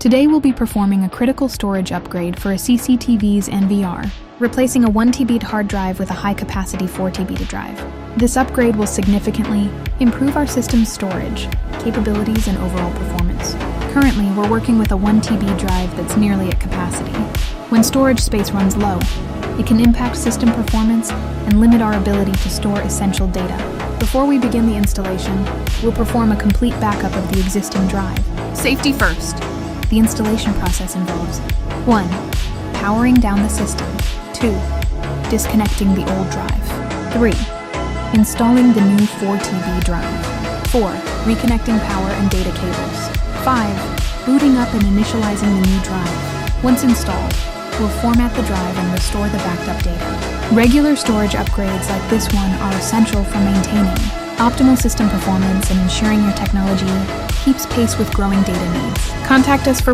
Today we'll be performing a critical storage upgrade for a CCTVs and VR, replacing a 1 TB hard drive with a high-capacity 4 TB drive. This upgrade will significantly improve our system's storage, capabilities, and overall performance. Currently, we're working with a 1 TB drive that's nearly at capacity. When storage space runs low, it can impact system performance and limit our ability to store essential data. Before we begin the installation, we'll perform a complete backup of the existing drive. Safety first. The installation process involves 1. Powering down the system. 2. Disconnecting the old drive. 3. Installing the new 4 TB drive. 4. Reconnecting power and data cables. 5. Booting up and initializing the new drive. Once installed, we'll format the drive and restore the backed up data. Regular storage upgrades like this one are essential for maintaining optimal system performance and ensuring your technology keeps pace with growing data needs. Contact us for